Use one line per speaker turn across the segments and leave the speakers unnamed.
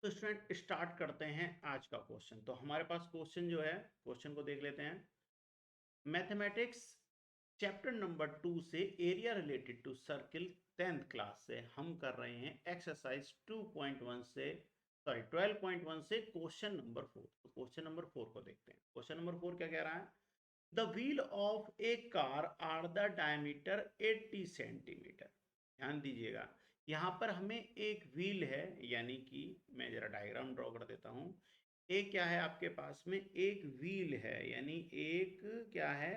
तो student start करते हैं आज का क्वेश्चन। तो हमारे पास क्वेश्चन जो है, क्वेश्चन को देख लेते हैं। मैथमेटिक्स चैप्टर नंबर 2 से area related to circle 10th class से हम कर रहे हैं एक्सरसाइज 2.1 से 12.1 से क्वेश्चन नंबर 4। तो क्वेश्चन नंबर 4 को देखते हैं। क्वेश्चन नंबर 4 क्या कह रहा है? The wheel of a car are the diameter 80 centimetre. ध्यान दीजिएगा, यहाँ पर हमें एक व्हील है, यानी कि मैं जरा डायग्राम ड्रॉ कर देता हूँ। एक क्या है आपके पास में, एक व्हील है, यानी एक क्या है,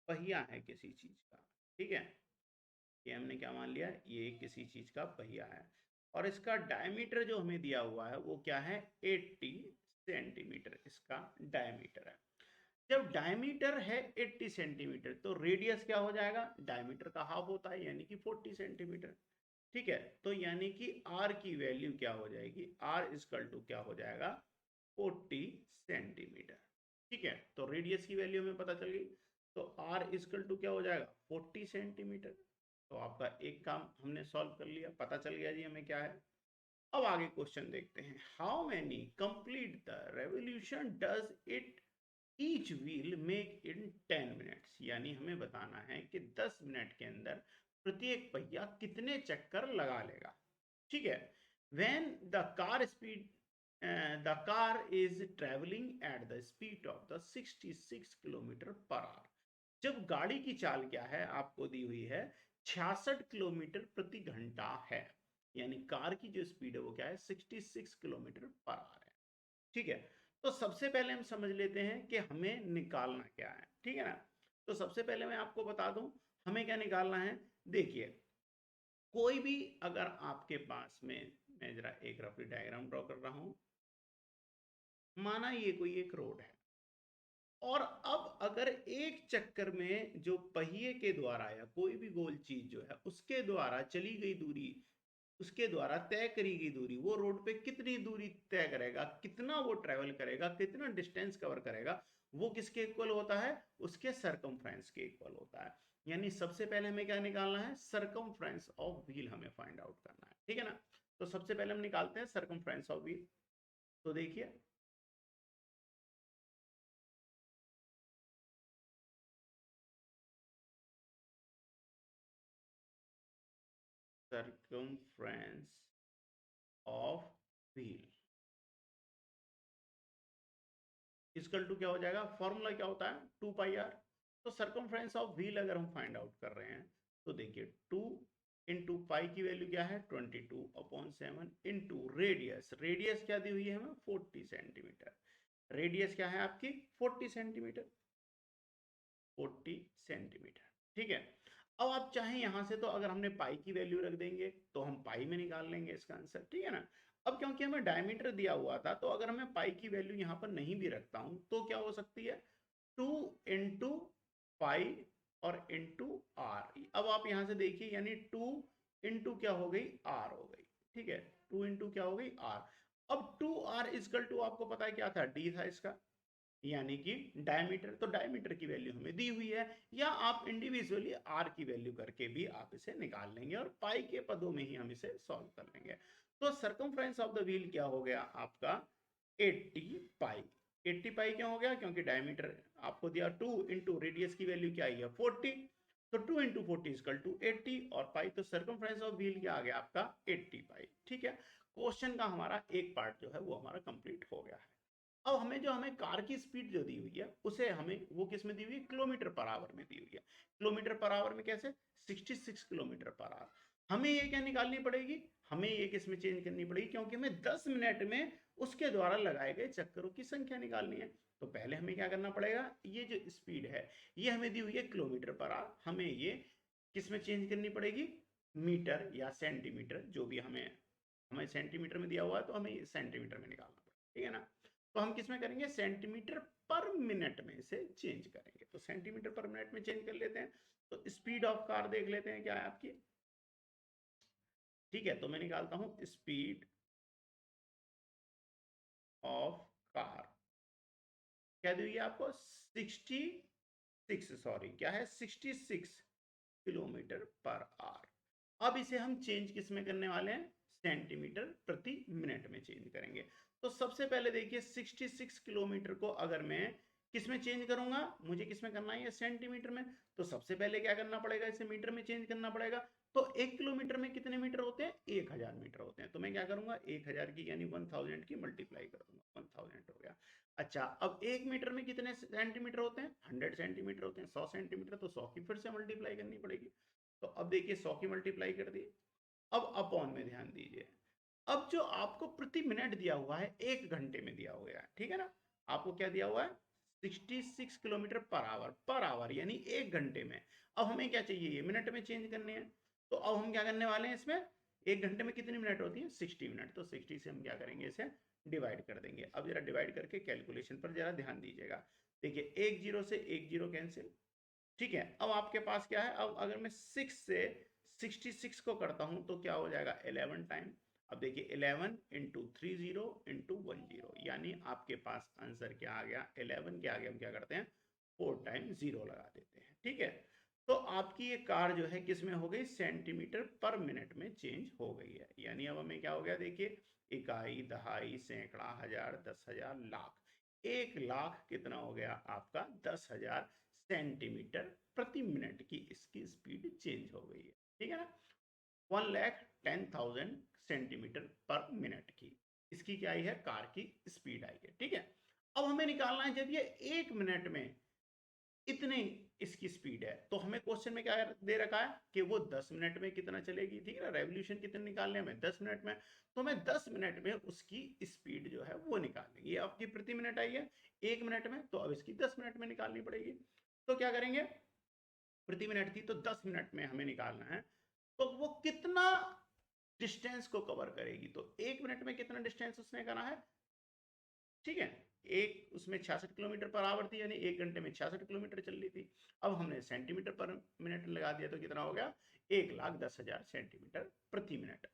पहिया है किसी चीज का। ठीक है, ये हमने क्या मान लिया, ये किसी चीज का पहिया है। और इसका डायमीटर जो हमें दिया हुआ है वो क्या है, 80 सेंटीमीटर इसका डायमीटर है। जब डायमीटर है 80 सेंटीमीटर तो रेडियस क्या हो जाएगा, डायमीटर का हाफ होता है, यानी कि 40 सेंटीमीटर। ठीक है, तो यानी कि r की वैल्यू क्या हो जाएगी, r इक्वल टू क्या हो जाएगा, 40 सेंटीमीटर। ठीक है, तो रेडियस की वैल्यू हमें पता चल गई, तो r इक्वल टू क्या हो जाएगा, 40 सेंटीमीटर। तो आपका एक काम हमने सॉल्व कर लिया, पता चल गया जी हमें क्या है। अब आगे क्वेश्चन देखते हैं। How many complete the revolution does it each wheel make in 10 minutes. यानी हमें बताना है कि 10 मिनट के अंदर प्रत्येक पहिया कितने चक्कर लगा लेगा। ठीक है, when the car is travelling at the speed of the 66 kilometre per hour. जब गाड़ी की चाल क्या है आपको दी हुई है, 66 किलोमीटर प्रति घंटा है, यानी कार की जो स्पीड है वो क्या है, 66 किलोमीटर पर आवर है। ठीक है, तो सबसे पहले हम समझ लेते हैं कि हमें निकालना क्या है। ठीक है ना, तो सबसे पहले मैं आपको बता दूं हमें क्या निकालना है। देखिए, कोई भी अगर आपके पास में, मैं जरा एक रफली डायग्राम ड्रॉ कर रहा हूं, माना ये कोई एक रोड है, और अब अगर एक चक्कर में जो पहिए के द्वारा या कोई भी गोल चीज जो है उसके द्वारा चली गई दूरी, उसके द्वारा तय करी गई दूरी, वो रोड पे कितनी दूरी तय करेगा, कितना वो ट्रेवल करेगा, कितना डिस्टेंस कवर करेगा, वो किसके इक्वल होता है, उसके सरकमफ्रेंस के इक्वल होता है। यानी सबसे पहले हमें क्या निकालना है, सरकमफ्रेंस ऑफ व्हील हमें फाइंड आउट करना है। ठीक है ना, तो सबसे पहले हम निकालते हैं सरकमफ्रेंस ऑफ व्हील। तो देखिए, circumference of wheel equal to क्या हो जाएगा, फॉर्मूला क्या होता है, 2 पाई आर। तो सरकमफ्रेंस ऑफ व्हील अगर हम फाइंड आउट कर रहे हैं तो देखिए, 2 इंटू पाई की वैल्यू क्या है, 22/7 इंटू रेडियस, रेडियस क्या दी हुई है हमें, 40 सेंटीमीटर। रेडियस क्या है आपकी, 40 सेंटीमीटर, 40 सेंटीमीटर। ठीक है, अब आप चाहें यहां से, तो अगर हमने पाई की वैल्यू रख देंगे तो हम पाई में निकाल लेंगे इसका आंसर। ठीक है ना, अब क्योंकि हमें डायमीटर दिया हुआ था, तो अगर मैं पाई की वैल्यू यहां पर नहीं भी रखता हूं तो क्या हो सकती है, 2 इंटू पाई और इंटू आर। अब आप यहां से देखिए, यानी 2 इंटू क्या हो गई, आर हो गई। ठीक है, 2 इंटू क्या हो गई, आर। अब 2r इजकल टू आपको पता है क्या था, डी था इसका, यानी कि डायमीटर। तो डायमीटर की वैल्यू हमें दी हुई है, या आप इंडिविजुअली आर की वैल्यू करके भी आप इसे निकाल लेंगे, और पाई के पदों में ही हम इसे सॉल्व कर लेंगे। तो सरकमफ्रेंस ऑफ द व्हील क्या हो गया आपका, 80 पाई। 80 पाई क्यों हो गया, क्योंकि डायमीटर आपको दिया 2 इंटू रेडियस की वैल्यू क्या आई है, 40। तो 2 इंटू 40 इजकल टू 80, और पाई, तो सरकमफ्रेंस ऑफ व्हील क्या आ गया आपका, 80 पाई। ठीक है, क्वेश्चन का हमारा एक पार्ट जो है वो हमारा कंप्लीट हो गया है। अब हमें कार की स्पीड जो दी हुई है उसे हमें वो किस में दी हुई है, किलोमीटर पर आवर में दी हुई है। किलोमीटर पर आवर में कैसे, 66 किलोमीटर पर आवर। हमें ये क्या निकालनी पड़ेगी, हमें ये किस में चेंज करनी पड़ेगी, क्योंकि हमें 10 मिनट में उसके द्वारा लगाए गए चक्करों की संख्या निकालनी है। तो पहले हमें क्या करना पड़ेगा, ये जो स्पीड है ये हमें दी हुई है किलोमीटर पर आवर, हमें ये किस में चेंज करनी पड़ेगी, मीटर या सेंटीमीटर, जो भी हमें हमें सेंटीमीटर में दिया हुआ है तो हमें सेंटीमीटर में निकालना पड़ेगा। ठीक है ना, तो हम किस में करेंगे, सेंटीमीटर पर मिनट में इसे चेंज करेंगे। तो सेंटीमीटर पर मिनट में चेंज कर लेते हैं। तो स्पीड ऑफ कार देख लेते हैं क्या है आपकी। ठीक है, तो मैं निकालता हूं स्पीड ऑफ कार, क्या दी हुई है आपको, 66, सॉरी क्या है, 66 किलोमीटर पर आवर। अब इसे हम चेंज किस में करने वाले हैं, सेंटीमीटर प्रति मिनट में चेंज करेंगे। तो सबसे पहले देखिए 66 किलोमीटर को अगर मैं किस में चेंज करूंगा, मुझे किस में करना है, सेंटीमीटर में। तो सबसे पहले क्या करना पड़ेगा, इसे मीटर में चेंज करना पड़ेगा। तो 1 किलोमीटर में कितने मीटर होते हैं, 1000 मीटर होते हैं। तो मैं क्या करूंगा, 1000 की यानी 1000 की मल्टीप्लाई कर दूंगा, 1000 हो गया। अच्छा, अब 1 मीटर में कितने सेंटीमीटर होते हैं, 100 सेंटीमीटर होते हैं, 100 सेंटीमीटर, तो 100 की फिर से मल्टीप्लाई करनी पड़ेगी। तो अब देखिए 100 की मल्टीप्लाई कर दी। अब अपॉन में ध्यान दीजिए, अब जो आपको प्रति मिनट दिया हुआ है 1 घंटे में दिया हुआ है, ठीक है ना, आपको क्या दिया हुआ है 66 किलोमीटर पर आवर यानी 1 घंटे में। अब हमें क्या चाहिए, ये मिनट में चेंज करने हैं। तो अब हम क्या करने वाले हैं, इसमें 1 घंटे में कितनी मिनट होती है, 60 मिनट। तो 60 से हम क्या करेंगे, इसे डिवाइड कर देंगे। अब जरा डिवाइड करके कैलकुलेशन पर जरा ध्यान दीजिएगा। देखिए 1 जीरो से 1 जीरो कैंसिल, ठीक है। अब आपके पास क्या है, अब अगर मैं 6 से 66 को करता हूं तो क्या हो जाएगा, 11 टाइम। अब देखिए 11 इंटू 30 इंटू 10, यानी आपके पास आंसर क्या आ गया, 11 के आगे हम क्या करते हैं, 4 टाइम 0 लगा देते हैं, ठीक है। तो आपकी ये कार जो है किस में हो गई, सेंटीमीटर पर मिनट में चेंज हो गई है। यानी अब हमें क्या हो गया, देखिए इकाई, दहाई, सैकड़ा, हजार, 10,000, लाख। 1 लाख कितना हो गया आपका, 10,000 सेंटीमीटर प्रति मिनट की इसकी स्पीड चेंज हो गई है, ठीक है ना। 1,10,000 सेंटीमीटर पर मिनट की इसकी क्या आई है, कार की स्पीड आई है, ठीक है। अब हमें निकालना है, जब ये 1 मिनट में इतने इसकी स्पीड है, तो हमें क्वेश्चन में क्या दे रखा है कि वो 10 मिनट में कितना चलेगी, ठीक है ना। रेवोल्यूशन कितने निकालने हमें, 10 मिनट में। तो हमें 10 मिनट में उसकी स्पीड जो है वो निकालनी है। ये आपकी प्रति मिनट आई है 1 मिनट में, तो अब इसकी 10 मिनट में निकालनी पड़ेगी। तो क्या करेंगे, प्रति मिनट थी तो 10 मिनट में हमें निकालना है। तो वो कितना डिस्टेंस को कवर करेगी, तो 1 मिनट में कितना डिस्टेंस उसने करा है, ठीक है। एक उसमें 66 किलोमीटर पर आवर थी, यानी 1 घंटे में 66 किलोमीटर चल रही थी। अब हमने सेंटीमीटर पर मिनट लगा दिया, तो कितना हो गया, 1,10,000 सेंटीमीटर प्रति मिनट।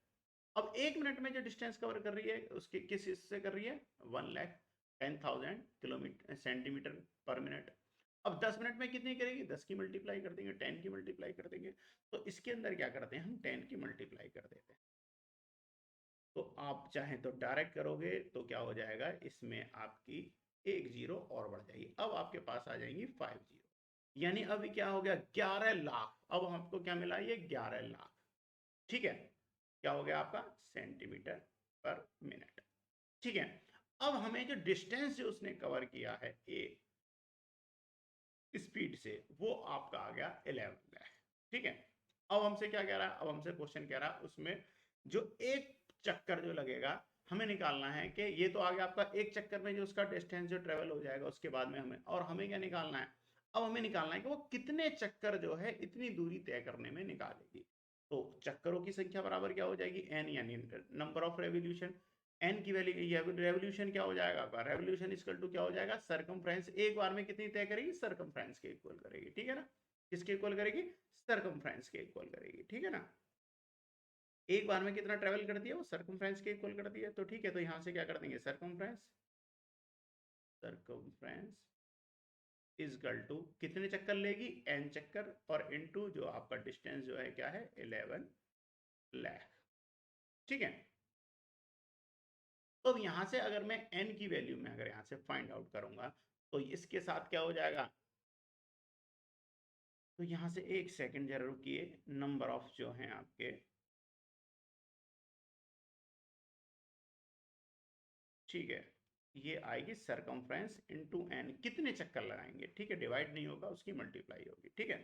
अब 1 मिनट में जो डिस्टेंस कवर कर रही है उसके किस हिस्से कर रही है, 1,10,000 किलोमीटर सेंटीमीटर पर मिनट। अब 10 मिनट में कितनी करेगी, 10 की मल्टीप्लाई कर देंगे, 10 की मल्टीप्लाई कर देंगे। तो इसके अंदर क्या करते हैं, हम 10 की मल्टीप्लाई कर देते हैं। तो आप चाहें तो डायरेक्ट करोगे तो क्या हो जाएगा, इसमें आपकी 1 जीरो और बढ़ जाएगी। अब आपके पास आ जाएंगी 5 जीरो, यानी अभी क्या हो गया, 11 लाख। अब हमको क्या मिला, ये 11 लाख, ठीक है। क्या हो गया आपका, सेंटीमीटर पर मिनट, ठीक है। अब हमें जो डिस्टेंस जो उसने कवर किया है ए स्पीड से, वो आपका आ गया 11 लाख, ठीक है। अब हमसे क्या कह रहा है, अब हमसे क्वेश्चन कह रहा है उसमें जो एक चक्कर जो लगेगा हमें निकालना है, कि ये तो आ गया आपका एक चक्कर में जो उसका डिस्टेंस जो ट्रेवल हो जाएगा, उसके बाद में हमें, और हमें क्या निकालना है, अब हमें निकालना है कि वो कितने चक्कर जो है इतनी दूरी तय करने में निकालेगी। तो चक्करों की संख्या बराबर क्या हो जाएगी, एन, यानी नंबर ऑफ रेवोल्यूशन। एन की वैल्यू, रेवोल्यूशन क्या हो जाएगा आपका, रेवोल्यूशन इक्वल टू क्या हो जाएगा, सरकमफ्रेंस। एक बार में कितनी तय करेगी, सरकमफ्रेंस के इक्वल करेगी, ठीक है ना। किसके इक्वल करेगी, सरकमफ्रेंस के इक्वल करेगी, ठीक है ना। एक बार में कितना ट्रेवल कर दिया, वो सरकमफ्रेंस के इक्वल कर दिया। तो ठीक है, तो यहां से क्या कर देंगे, सरकमफ्रेंस, सरकमफ्रेंस इक्वल टू कितने चक्कर लेगी, एन चक्कर, और इनटू जो आपका डिस्टेंस जो है क्या है, 11 लाख, ठीक है। तो अब यहां से अगर मैं n की वैल्यू में अगर यहां से फाइंड आउट करूंगा, तो इसके साथ क्या हो जाएगा, तो यहां से एक सेकंड जरा रुकिए, नंबर ऑफ जो हैं आपके, ठीक है, ये आएगी सरकमफ्रेंस इनटू n, कितने चक्कर लगाएंगे, ठीक है, डिवाइड नहीं होगा, उसकी मल्टीप्लाई होगी, ठीक है।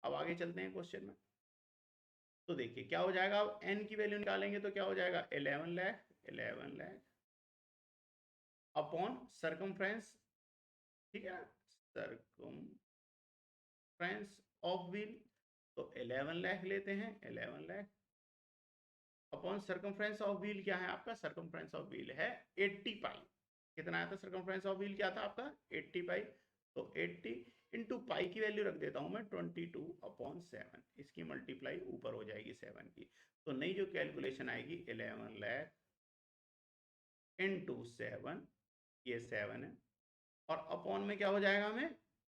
अब आगे चलते हैं क्वेश्चन में। तो देखिए क्या हो जाएगा, अब n की वैल्यू निकालेंगे तो क्या हो जाएगा, 11 लाख, 11 लाख अपॉन सरकमफ्रेंस, ठीक है ना, सरकमफ्रेंस ऑफ व्हील। तो 11 लाख लेते हैं, 11 lakh upon circumference of wheel क्या है आपका, सरकमफ्रेंस ऑफ व्हील है 80 पाई। कितना आया था, सरकमफ्रेंस ऑफ व्हील क्या था आपका, 80 पाई। तो 80 इंटू पाई की वैल्यू रख देता हूं मैं 22/7, इसकी मल्टीप्लाई ऊपर हो जाएगी 7 की। तो नई जो कैलकुलेशन आएगी 11 लाख इंटू 7, ये 7 है, और अपॉन में क्या हो जाएगा हमें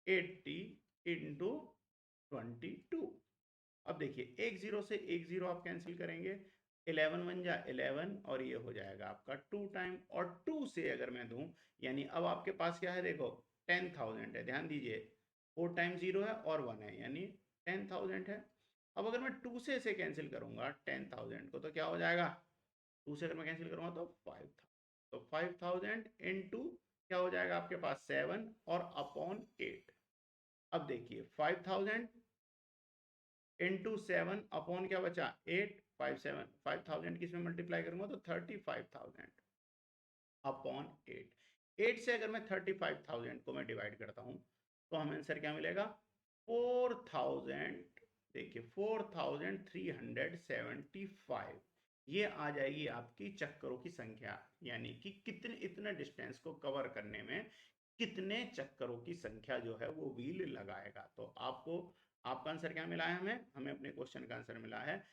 80 इंटू 22। अब देखिए 1 जीरो से 1 जीरो आप कैंसिल करेंगे, 11 बन जा 11 और ये हो जाएगा आपका 2 टाइम, और 2 से अगर मैं दूं, यानी अब आपके पास क्या है देखो 10,000 है, ध्यान दीजिए 4 टाइम 0 है और 1 है, यानी 10,000 है। अब अगर मैं 2 से इसे कैंसिल करूंगा 10,000 को, तो क्या हो जाएगा, 2 से अगर मैं कैंसिल करूंगा तो 5,000, तो 5,000 इंटू क्या हो जाएगा आपके पास 7 और अपॉन 8। अब देखिए 5,000 इंटू 7 अपॉन क्या बचा 8, 5,000 किसमें मल्टीप्लाई करूंगा तो 35,000 अपॉन 8। 8 से अगर मैं 35,000 को मैं डिवाइड करता हूं तो हमें आंसर क्या मिलेगा 4,000, देखिए 4,375, ये आ जाएगी आपकी चक्करों की संख्या, यानी कि कितने इतने डिस्टेंस को कवर करने में कितने चक्करों की संख्या जो है वो व्हील लगाएगा। तो आपको आपका आंसर क्या मिला है, हमें हमें अपने क्वेश्चन का आंसर मिला है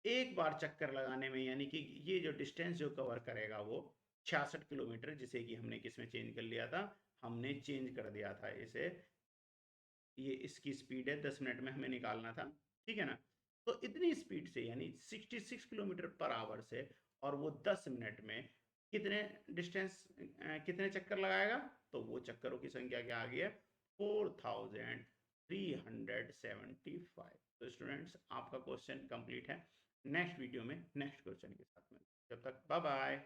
एक बार चक्कर लगाने में, यानी कि ये जो डिस्टेंस जो कवर करेगा वो 66 किलोमीटर, जिसे कि हमने किस में चेंज कर लिया था, हमने चेंज कर दिया था इसे, ये इसकी स्पीड है 10 मिनट में हमें निकालना था, ठीक है ना। तो इतनी स्पीड से यानी 66 किलोमीटर पर आवर से, और वो 10 मिनट में कितने डिस्टेंस कितने चक्कर लगाएगा, तो वो चक्करों की संख्या क्या आ गई है 4,375। तो स्टूडेंट्स आपका क्वेश्चन कंप्लीट है। नेक्स्ट वीडियो में नेक्स्ट क्वेश्चन के साथ में, जब तक बाय बाय।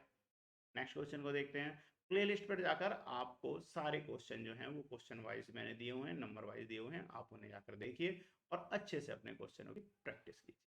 नेक्स्ट क्वेश्चन को देखते हैं। प्लेलिस्ट पर जाकर आपको सारे क्वेश्चन जो हैं वो क्वेश्चन वाइज मैंने दिए हुए हैं, नंबर वाइज दिए हुए हैं, आप उन्हें जाकर देखिए और अच्छे से अपने क्वेश्चनों की प्रैक्टिस कीजिए।